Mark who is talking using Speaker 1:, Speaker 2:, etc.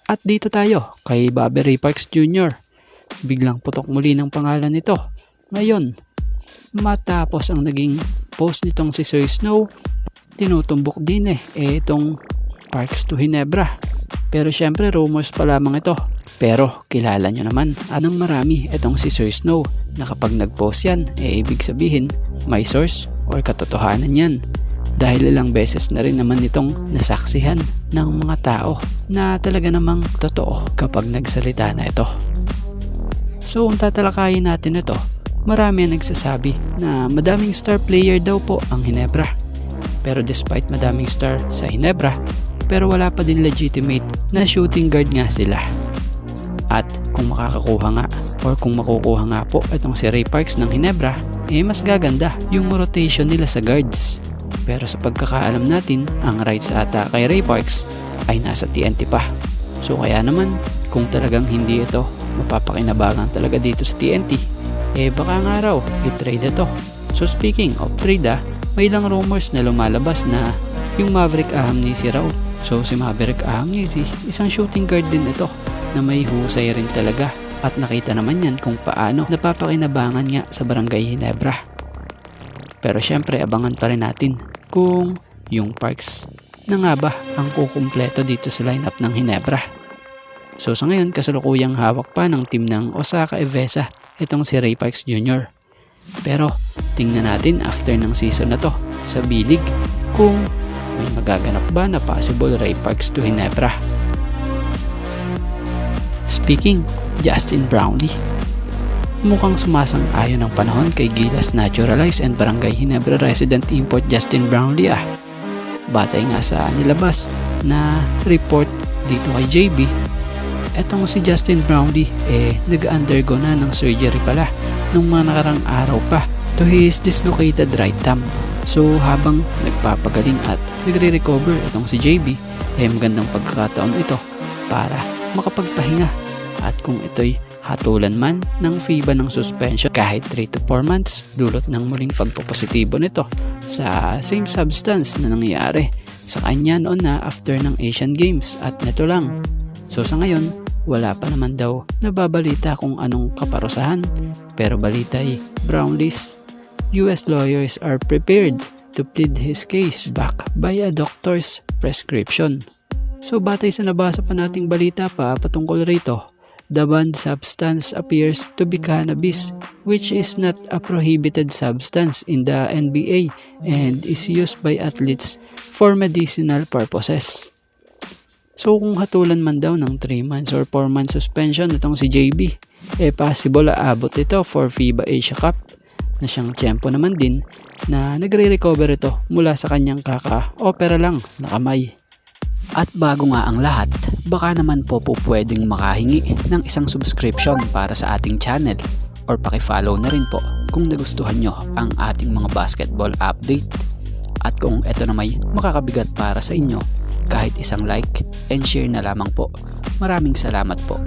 Speaker 1: At dito tayo kay Bobby Ray Parks Jr. Biglang putok muli ng pangalan nito. Ngayon, matapos ang naging post nitong si Sir Snow, tinutumbok din itong Parks to Ginebra. Pero syempre rumors pa lamang ito. Pero kilala nyo naman ng marami itong si Sir Snow na kapag nag-post yan, ibig sabihin may source or katotohanan yan. Dahil ilang beses na rin naman itong nasaksihan ng mga tao na talaga namang totoo kapag nagsalita na ito. So kung tatalakayin natin ito, marami ang nagsasabi na madaming star player daw po ang Ginebra. Pero despite madaming star sa Ginebra, pero wala pa din legitimate na shooting guard nga sila. At kung makakakuha nga or kung makukuha nga po itong si Ray Parks ng Ginebra, mas gaganda yung rotation nila sa guards. Pero sa pagkakaalam natin, ang rights ata kay Ray Parks ay nasa TNT pa. So kaya naman, kung talagang hindi ito mapapakinabangan talaga dito sa TNT, baka nga raw i-trade ito. So speaking of trade, may ilang rumors na lumalabas na yung Maverick Ahmese raw. So si Maverick Ahmese, isang shooting guard din ito na may husay rin talaga. At nakita naman yan kung paano napapakinabangan nga sa Barangay Ginebra. Pero syempre abangan pa rin natin kung yung Parks na nga ba ang kukumpleto dito sa lineup ng Ginebra. So sa ngayon kasalukuyang hawak pa ng team ng Osaka Evesa itong si Ray Parks Jr. Pero tingnan natin after ng season na to sa B-League kung may magaganap ba na possible Ray Parks to Ginebra. Speaking, Justin Brownlee. Mukhang sumasang-ayon ang panahon kay Gilas Naturalized and Barangay Ginebra resident import Justin Brownlee Batay nga sa nilabas na report dito kay JB, etong si Justin Brownlee nag-undergo na ng surgery pala nung mga nakarang araw pa to his dislocated right thumb. So habang nagpapagaling at nagre-recover itong si JB, magandang pagkakataon ito para makapagpahinga. At kung ito'y hatulan man ng FIBA ng suspension kahit 3 to 4 months dulot ng muling pagpopositibo nito sa same substance na nangyari sa kanya noon na after ng Asian Games at neto lang. So sa ngayon, wala pa naman daw nababalita kung anong kaparusahan, pero balita ay Brownlee's US lawyers are prepared to plead his case back by a doctor's prescription. So batay sa nabasa pa nating balita patungkol rito, the banned substance appears to be cannabis, which is not a prohibited substance in the NBA and is used by athletes for medicinal purposes. So kung hatulan man daw ng 3 months or 4 months suspension itong si JB, possible aabot ito for FIBA Asia Cup na siyang tiyempo naman din na nagre-recover ito mula sa kanyang kaka-opera lang na kamay. At bago nga ang lahat, baka naman po pwedeng makahingi ng isang subscription para sa ating channel or paki-follow na rin po kung nagustuhan nyo ang ating mga basketball update. At kung ito na may makakabigat para sa inyo, kahit isang like and share na lamang po. Maraming salamat po.